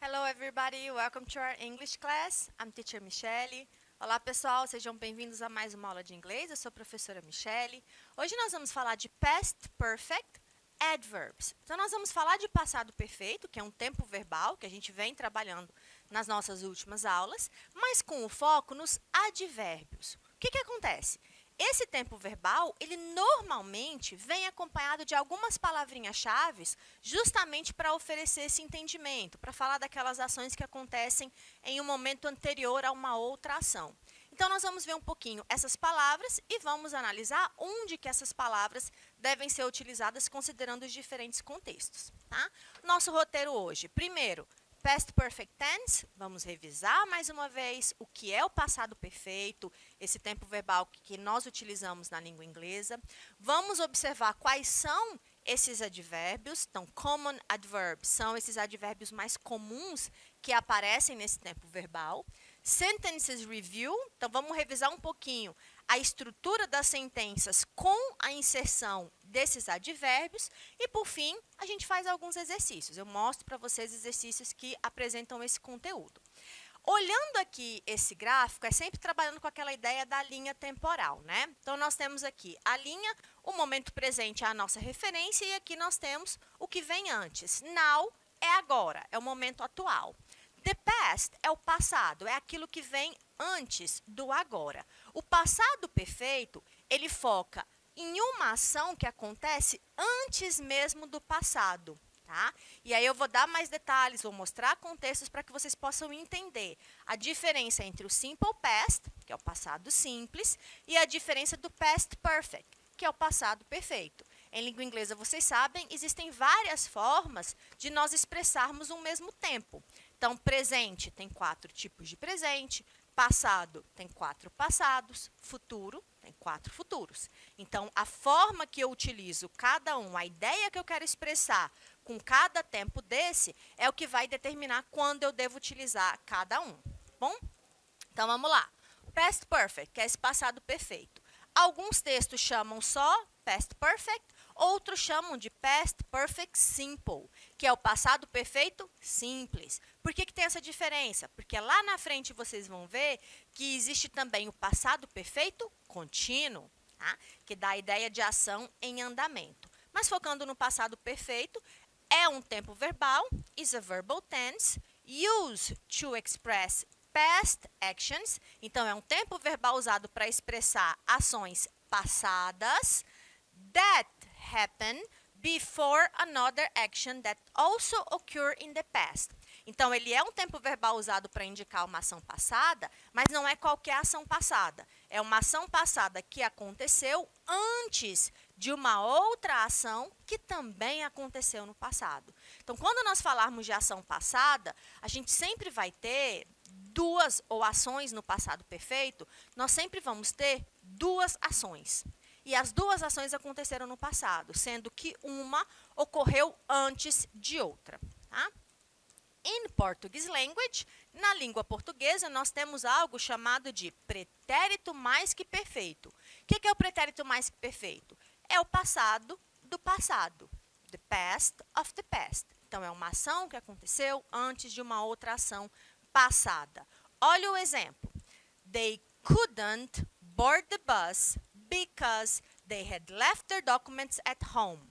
Hello everybody, welcome to our English class. I'm teacher Michelle. Olá pessoal, sejam bem-vindos a mais uma aula de inglês. Eu sou a professora Michelle. Hoje nós vamos falar de Past Perfect Adverbs. Então nós vamos falar de passado perfeito, que é um tempo verbal que a gente vem trabalhando nas nossas últimas aulas, mas com o foco nos advérbios. O que acontece? Esse tempo verbal, ele normalmente vem acompanhado de algumas palavrinhas-chave justamente para oferecer esse entendimento, para falar daquelas ações que acontecem em um momento anterior a uma outra ação. Então, nós vamos ver um pouquinho essas palavras e vamos analisar onde que essas palavras devem ser utilizadas considerando os diferentes contextos. Tá? Nosso roteiro hoje, primeiro, Past Perfect Tense, vamos revisar mais uma vez o que é o passado perfeito, esse tempo verbal que nós utilizamos na língua inglesa. Vamos observar quais são esses advérbios. Então, common adverbs são esses advérbios mais comuns que aparecem nesse tempo verbal. Sentences review, então vamos revisar um pouquinho a estrutura das sentenças com a inserção desses advérbios e, por fim, a gente faz alguns exercícios. Eu mostro para vocês exercícios que apresentam esse conteúdo. Olhando aqui esse gráfico, é sempre trabalhando com aquela ideia da linha temporal, né? Então, nós temos aqui a linha, o momento presente é a nossa referência e aqui nós temos o que vem antes. Now é agora, é o momento atual. The past é o passado, é aquilo que vem antes do agora. O passado perfeito, ele foca em uma ação que acontece antes mesmo do passado, tá? E aí eu vou dar mais detalhes, vou mostrar contextos para que vocês possam entender a diferença entre o simple past, que é o passado simples, e a diferença do past perfect, que é o passado perfeito. Em língua inglesa, vocês sabem, existem várias formas de nós expressarmos um mesmo tempo. Então, presente tem 4 tipos de presente, passado tem 4 passados, futuro tem 4 futuros. Então, a forma que eu utilizo cada um, a ideia que eu quero expressar com cada tempo desse, é o que vai determinar quando eu devo utilizar cada um. Bom? Então, vamos lá. Past Perfect, que é esse passado perfeito. Alguns textos chamam só Past Perfect, outros chamam de Past Perfect Simple, que é o passado perfeito simples. Por que tem essa diferença? Porque lá na frente vocês vão ver que existe também o passado perfeito contínuo, tá? Que dá a ideia de ação em andamento. Mas focando no passado perfeito, é um tempo verbal, is a verbal tense, used to express past actions. Então, é um tempo verbal usado para expressar ações passadas that happen before another action that also occurred in the past. Então, ele é um tempo verbal usado para indicar uma ação passada, mas não é qualquer ação passada. É uma ação passada que aconteceu antes de uma outra ação que também aconteceu no passado. Então, quando nós falarmos de ação passada, a gente sempre vai ter duas ou ações no passado perfeito, nós sempre vamos ter duas ações. E as duas ações aconteceram no passado, sendo que uma ocorreu antes de outra. Tá? In Portuguese language, na língua portuguesa, nós temos algo chamado de pretérito mais que perfeito. O que é o pretérito mais que perfeito? É o passado do passado. The past of the past. Então, é uma ação que aconteceu antes de uma outra ação passada. Olha o exemplo. They couldn't board the bus because they had left their documents at home.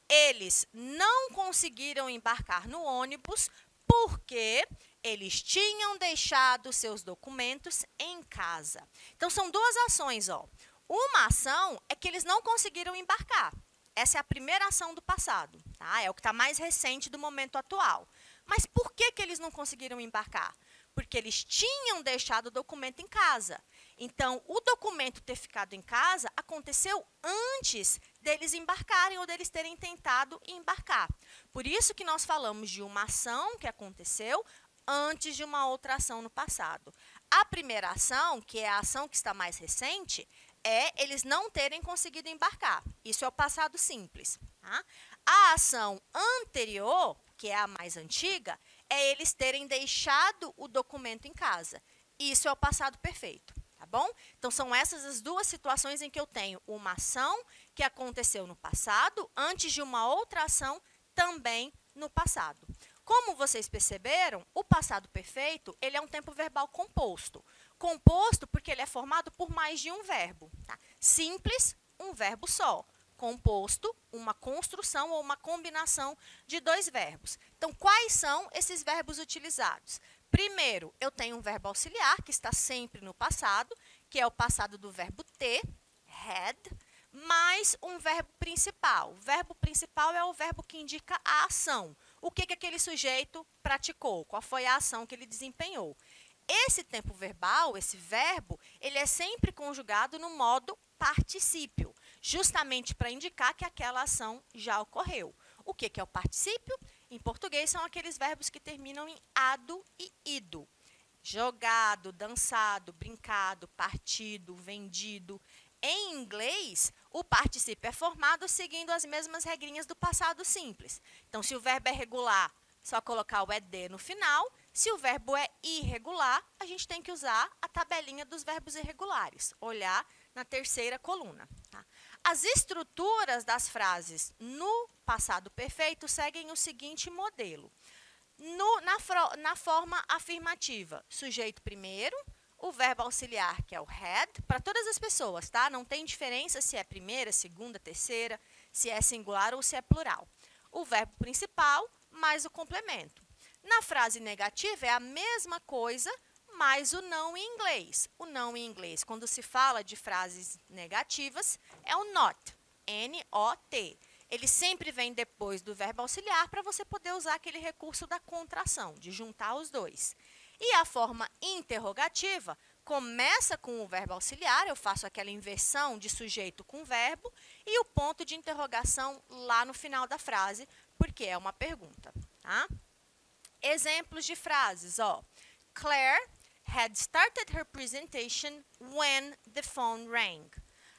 Eles não conseguiram embarcar no ônibus porque eles tinham deixado seus documentos em casa. Então, são duas ações, ó. Uma ação é que eles não conseguiram embarcar. Essa é a primeira ação do passado, tá? É o que está mais recente do momento atual. Mas por que eles não conseguiram embarcar? Porque eles tinham deixado o documento em casa. Então, o documento ter ficado em casa aconteceu antes deles embarcarem ou deles terem tentado embarcar. Por isso que nós falamos de uma ação que aconteceu antes de uma outra ação no passado. A primeira ação, que é a ação que está mais recente, é eles não terem conseguido embarcar. Isso é o passado simples. Tá? A ação anterior, que é a mais antiga, é eles terem deixado o documento em casa. Isso é o passado perfeito, tá bom? Então, são essas as duas situações em que eu tenho uma ação que aconteceu no passado, antes de uma outra ação também no passado. Como vocês perceberam, o passado perfeito, ele é um tempo verbal composto. Composto porque ele é formado por mais de um verbo. Tá? Simples, um verbo só. Composto, uma construção ou uma combinação de dois verbos. Então, quais são esses verbos utilizados? Primeiro, eu tenho um verbo auxiliar, que está sempre no passado, que é o passado do verbo ter, had, mais um verbo principal. O verbo principal é o verbo que indica a ação. O que aquele sujeito praticou? Qual foi a ação que ele desempenhou? Esse tempo verbal, esse verbo, ele é sempre conjugado no modo particípio, justamente para indicar que aquela ação já ocorreu. O que é o particípio? Em português, são aqueles verbos que terminam em ado e ido. Jogado, dançado, brincado, partido, vendido. Em inglês, o particípio é formado seguindo as mesmas regrinhas do passado simples. Então, se o verbo é regular, só colocar o ED no final. Se o verbo é irregular, a gente tem que usar a tabelinha dos verbos irregulares, olhar na terceira coluna. Tá? As estruturas das frases no passado perfeito seguem o seguinte modelo. Na forma afirmativa, sujeito primeiro, o verbo auxiliar, que é o had, para todas as pessoas, tá? Não tem diferença se é primeira, segunda, terceira, se é singular ou se é plural. O verbo principal mais o complemento. Na frase negativa é a mesma coisa, mais o não em inglês. O não em inglês, quando se fala de frases negativas, é o not, N-O-T. Ele sempre vem depois do verbo auxiliar para você poder usar aquele recurso da contração, de juntar os dois. E a forma interrogativa começa com o verbo auxiliar, eu faço aquela inversão de sujeito com verbo, e o ponto de interrogação lá no final da frase, porque é uma pergunta. Tá? Exemplos de frases, ó. Claire had started her presentation when the phone rang.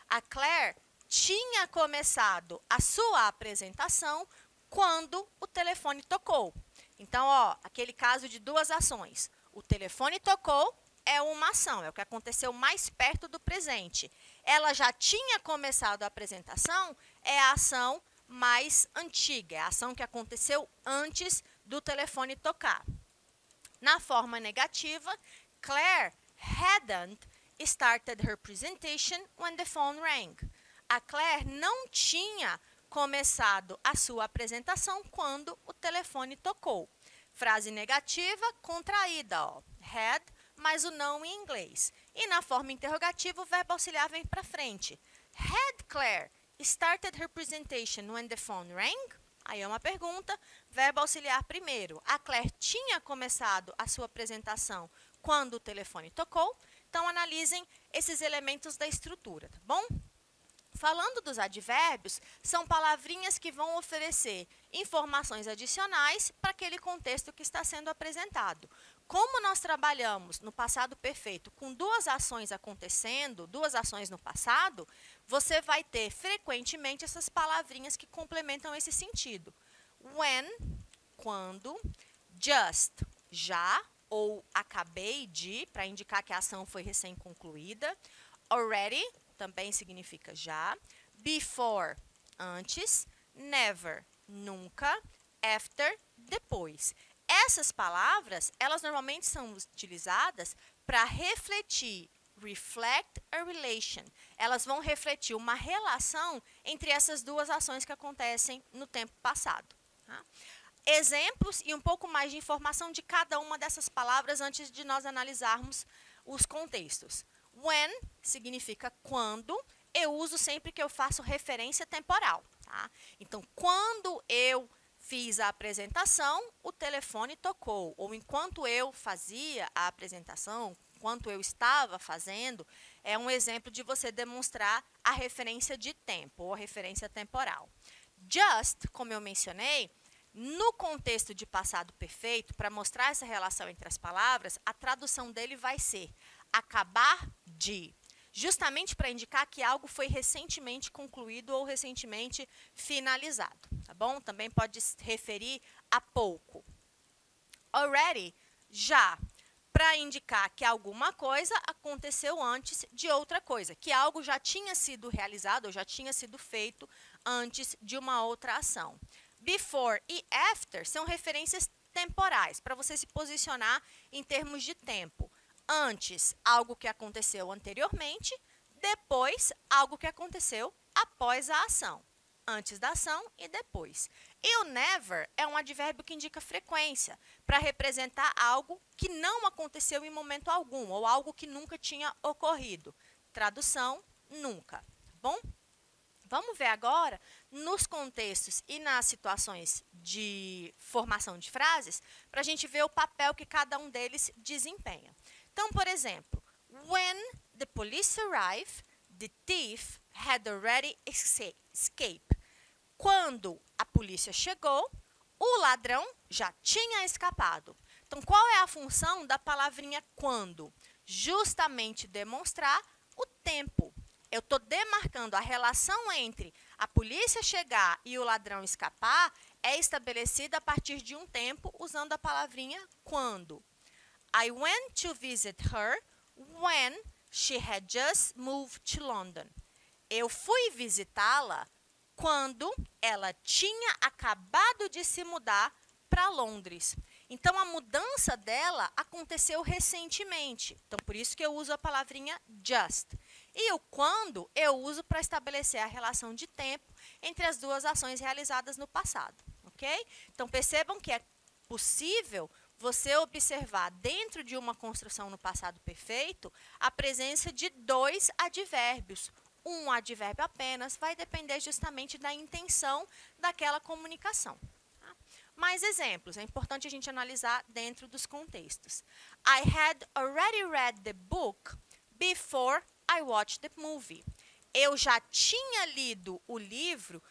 A Claire tinha começado a sua apresentação quando o telefone tocou. Então, ó, aquele caso de duas ações. O telefone tocou é uma ação, é o que aconteceu mais perto do presente. Ela já tinha começado a apresentação, é a ação mais antiga, é a ação que aconteceu antes do telefone tocar. Na forma negativa, Claire hadn't started her presentation when the phone rang. A Claire não tinha começado a sua apresentação quando o telefone tocou. Frase negativa, contraída, ó. Had, mais o não em inglês. E na forma interrogativa, o verbo auxiliar vem para frente. Had Claire started her presentation when the phone rang? Aí é uma pergunta, verbo auxiliar primeiro. A Claire tinha começado a sua apresentação quando o telefone tocou? Então, analisem esses elementos da estrutura, tá bom? Falando dos advérbios, são palavrinhas que vão oferecer informações adicionais para aquele contexto que está sendo apresentado. Como nós trabalhamos no passado perfeito com duas ações acontecendo, duas ações no passado, você vai ter frequentemente essas palavrinhas que complementam esse sentido. When, quando, just, já, ou acabei de, para indicar que a ação foi recém-concluída. Already, também significa já. Before, antes. Never, nunca. After, depois. Essas palavras, elas normalmente são utilizadas para refletir, reflect a relation. Elas vão refletir uma relação entre essas duas ações que acontecem no tempo passado. Tá? Exemplos e um pouco mais de informação de cada uma dessas palavras antes de nós analisarmos os contextos. When significa quando, eu uso sempre que eu faço referência temporal. Tá? Então, quando eu fiz a apresentação, o telefone tocou. Ou enquanto eu fazia a apresentação, enquanto eu estava fazendo, é um exemplo de você demonstrar a referência de tempo, ou a referência temporal. Just, como eu mencionei, no contexto de passado perfeito, para mostrar essa relação entre as palavras, a tradução dele vai ser acabar de, justamente para indicar que algo foi recentemente concluído ou recentemente finalizado, tá bom? Também pode se referir a pouco. Already, já. para indicar que alguma coisa aconteceu antes de outra coisa, que algo já tinha sido realizado ou já tinha sido feito antes de uma outra ação. Before e after são referências temporais, para você se posicionar em termos de tempo. Antes, algo que aconteceu anteriormente, depois, algo que aconteceu após a ação. Antes da ação e depois. E o never é um advérbio que indica frequência, para representar algo que não aconteceu em momento algum, ou algo que nunca tinha ocorrido. Tradução, nunca. Tá bom? Vamos ver agora, nos contextos e nas situações de formação de frases, para a gente ver o papel que cada um deles desempenha. Então, por exemplo, when the police arrived, the thief had already escaped. Quando a polícia chegou, o ladrão já tinha escapado. Então, qual é a função da palavrinha quando? Justamente demonstrar o tempo. Eu estou demarcando a relação entre a polícia chegar e o ladrão escapar é estabelecida a partir de um tempo usando a palavrinha quando. I went to visit her when she had just moved to London. Eu fui visitá-la quando ela tinha acabado de se mudar para Londres. Então, a mudança dela aconteceu recentemente. Então, por isso que eu uso a palavrinha just. E o quando eu uso para estabelecer a relação de tempo entre as duas ações realizadas no passado. Ok? Então, percebam que é possível você observar dentro de uma construção no passado perfeito a presença de dois advérbios. Um advérbio apenas vai depender justamente da intenção daquela comunicação. Tá? Mais exemplos, é importante a gente analisar dentro dos contextos. I had already read the book before I watched the movie. Eu já tinha lido o livro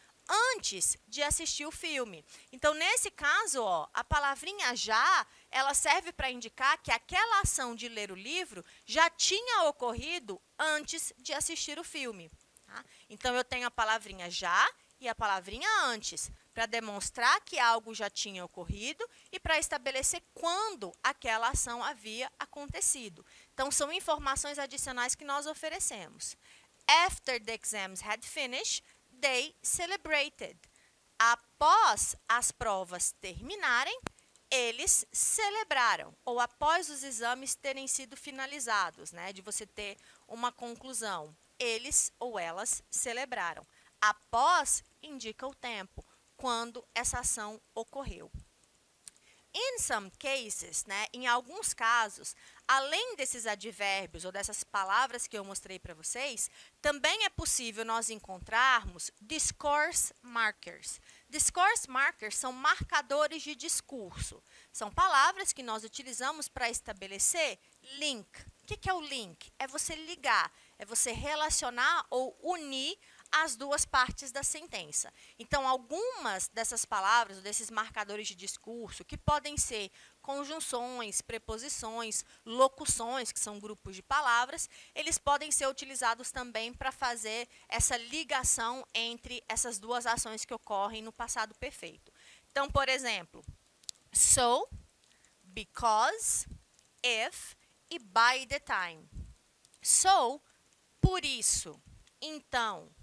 antes de assistir o filme. Então, nesse caso, ó, a palavrinha já, ela serve para indicar que aquela ação de ler o livro já tinha ocorrido antes de assistir o filme. Tá? Então, eu tenho a palavrinha já e a palavrinha antes, para demonstrar que algo já tinha ocorrido e para estabelecer quando aquela ação havia acontecido. Então, são informações adicionais que nós oferecemos. After the exams had finished, they celebrated. Após as provas terminarem, eles celebraram. Ou após os exames terem sido finalizados, né, de você ter uma conclusão. Eles ou elas celebraram. Após indica o tempo, quando essa ação ocorreu. In some cases, né, em alguns casos, além desses advérbios ou dessas palavras que eu mostrei para vocês, também é possível nós encontrarmos discourse markers. Discourse markers são marcadores de discurso. São palavras que nós utilizamos para estabelecer link. O que é o link? É você ligar, é você relacionar ou unir as duas partes da sentença. Então, algumas dessas palavras, desses marcadores de discurso, que podem ser conjunções, preposições, locuções, que são grupos de palavras, eles podem ser utilizados também para fazer essa ligação entre essas duas ações que ocorrem no passado perfeito. Então, por exemplo, so, because, if e by the time. So, por isso, então.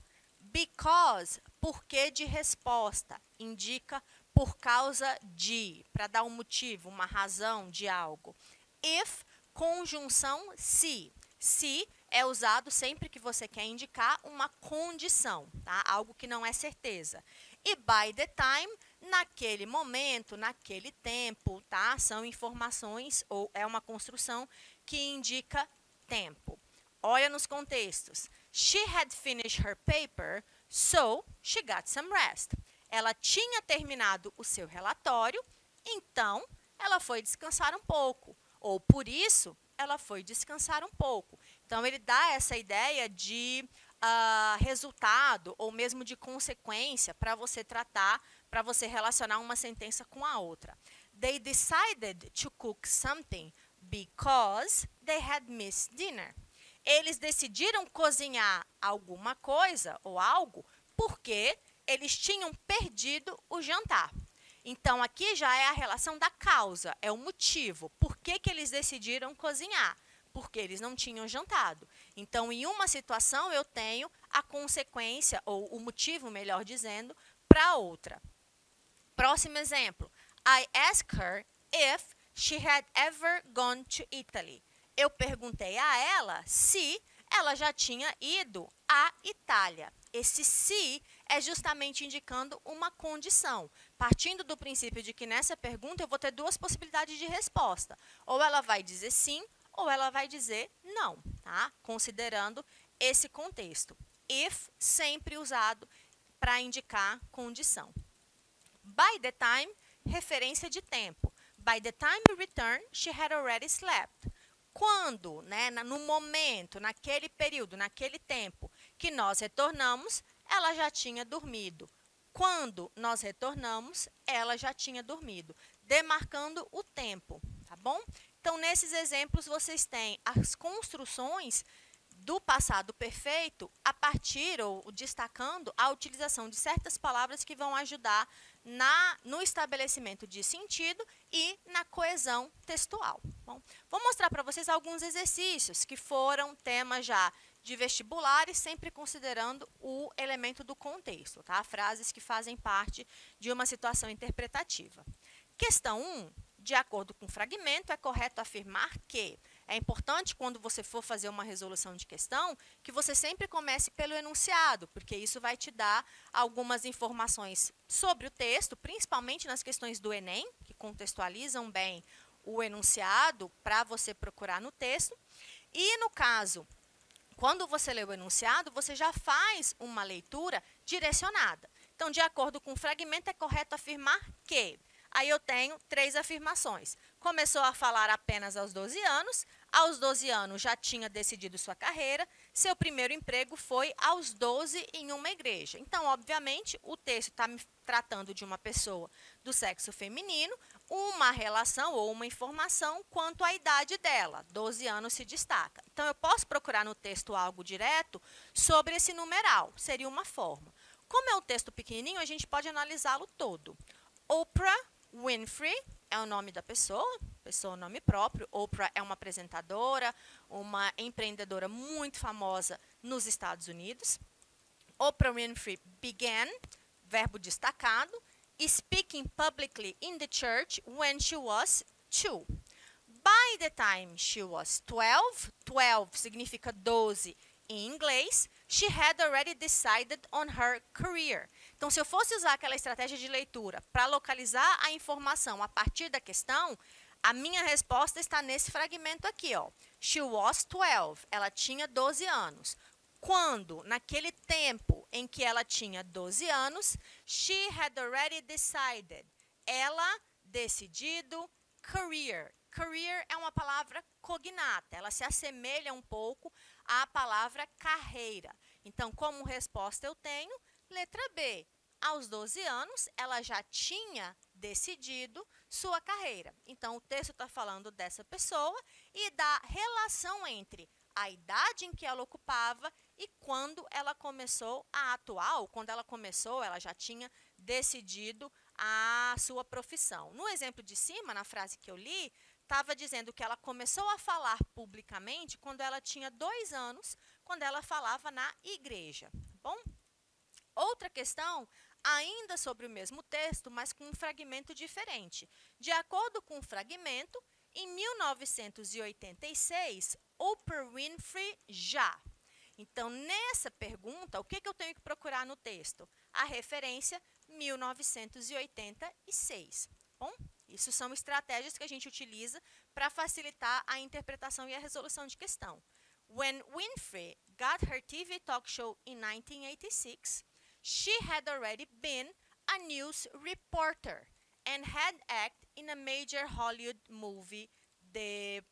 Because, porque de resposta, indica por causa de, para dar um motivo, uma razão de algo. If, conjunção se. Se é usado sempre que você quer indicar uma condição, tá? Algo que não é certeza. E by the time, naquele momento, naquele tempo, tá? São informações ou é uma construção que indica tempo. Olha nos contextos. She had finished her paper, so she got some rest. Ela tinha terminado o seu relatório, então ela foi descansar um pouco. Ou por isso, ela foi descansar um pouco. Então, ele dá essa ideia de resultado ou mesmo de consequência para você tratar, para você relacionar uma sentença com a outra. They decided to cook something because they had missed dinner. Eles decidiram cozinhar alguma coisa ou algo porque eles tinham perdido o jantar. Então, aqui já é a relação da causa, é o motivo. Por que que eles decidiram cozinhar? Porque eles não tinham jantado. Então, em uma situação, eu tenho a consequência, ou o motivo, melhor dizendo, para outra. Próximo exemplo. I asked her if she had ever gone to Italy. Eu perguntei a ela se ela já tinha ido à Itália. Esse se é justamente indicando uma condição, partindo do princípio de que nessa pergunta eu vou ter duas possibilidades de resposta. Ou ela vai dizer sim, ou ela vai dizer não, tá? Considerando esse contexto. If sempre usado para indicar condição. By the time, referência de tempo. By the time we returned, she had already slept. Quando, né, no momento, naquele período, naquele tempo que nós retornamos, ela já tinha dormido. Quando nós retornamos, ela já tinha dormido, demarcando o tempo, tá bom? Então, nesses exemplos, vocês têm as construções do passado perfeito a partir ou destacando a utilização de certas palavras que vão ajudar no estabelecimento de sentido e na coesão textual. Bom, vou mostrar para vocês alguns exercícios que foram temas já de vestibulares, sempre considerando o elemento do contexto, tá? Frases que fazem parte de uma situação interpretativa. Questão 1. De acordo com o fragmento, é correto afirmar que é importante, quando você for fazer uma resolução de questão, que você sempre comece pelo enunciado, porque isso vai te dar algumas informações sobre o texto, principalmente nas questões do Enem, que contextualizam bem o enunciado para você procurar no texto. E, no caso, quando você lê o enunciado, você já faz uma leitura direcionada. Então, de acordo com o fragmento, é correto afirmar que... Aí eu tenho 3 afirmações. Começou a falar apenas aos 12 anos, aos 12 anos já tinha decidido sua carreira, seu primeiro emprego foi aos 12 em uma igreja. Então, obviamente, o texto está me tratando de uma pessoa do sexo feminino, uma relação ou uma informação quanto à idade dela. 12 anos se destaca. Então, eu posso procurar no texto algo direto sobre esse numeral, seria uma forma. Como é um texto pequenininho, a gente pode analisá-lo todo. Oprah Winfrey é o nome da pessoa, nome próprio. Oprah é uma apresentadora, uma empreendedora muito famosa nos Estados Unidos. Oprah Winfrey began, verbo destacado, speaking publicly in the church when she was 2. By the time she was 12, 12 significa 12 em inglês, she had already decided on her career. Então, se eu fosse usar aquela estratégia de leitura para localizar a informação a partir da questão, a minha resposta está nesse fragmento aqui, ó. She was 12. Ela tinha 12 anos. Quando, naquele tempo em que ela tinha 12 anos, she had already decided. Ela decidido career. Career é uma palavra cognata. Ela se assemelha um pouco à palavra carreira. Então, como resposta eu tenho letra B. Aos 12 anos, ela já tinha decidido sua carreira. Então, o texto está falando dessa pessoa e da relação entre a idade em que ela ocupava e quando ela começou a atuar, ou quando ela começou, ela já tinha decidido a sua profissão. No exemplo de cima, na frase que eu li, estava dizendo que ela começou a falar publicamente quando ela tinha 2 anos, quando ela falava na igreja. Bom? Outra questão, ainda sobre o mesmo texto, mas com um fragmento diferente. De acordo com o fragmento, em 1986, Oprah Winfrey já. Então, nessa pergunta, o que eu tenho que procurar no texto? A referência 1986. Bom, isso são estratégias que a gente utiliza para facilitar a interpretação e a resolução de questão. When Winfrey got her TV talk show in 1986, she had already been a news reporter and had acted in a major Hollywood movie, The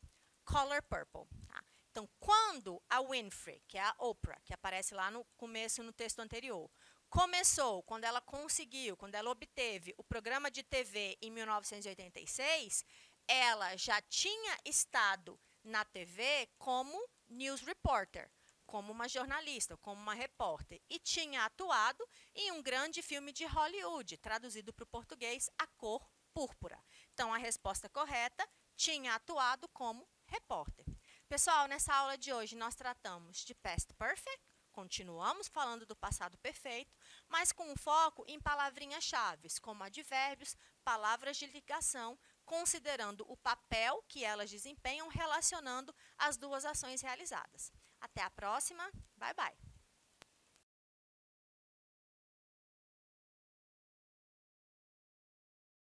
Color Purple. Tá? Então, quando a Winfrey, que é a Oprah, que aparece lá no começo no texto anterior, começou, quando ela conseguiu, quando ela obteve o programa de TV em 1986, ela já tinha estado na TV como news reporter. como uma jornalista, como uma repórter, e tinha atuado em um grande filme de Hollywood, traduzido para o português, A Cor Púrpura. Então, a resposta correta, tinha atuado como repórter. Pessoal, nessa aula de hoje nós tratamos de Past Perfect, continuamos falando do passado perfeito, mas com um foco em palavrinhas-chave, como advérbios, palavras de ligação, considerando o papel que elas desempenham relacionando as duas ações realizadas. Até a próxima. Bye, bye.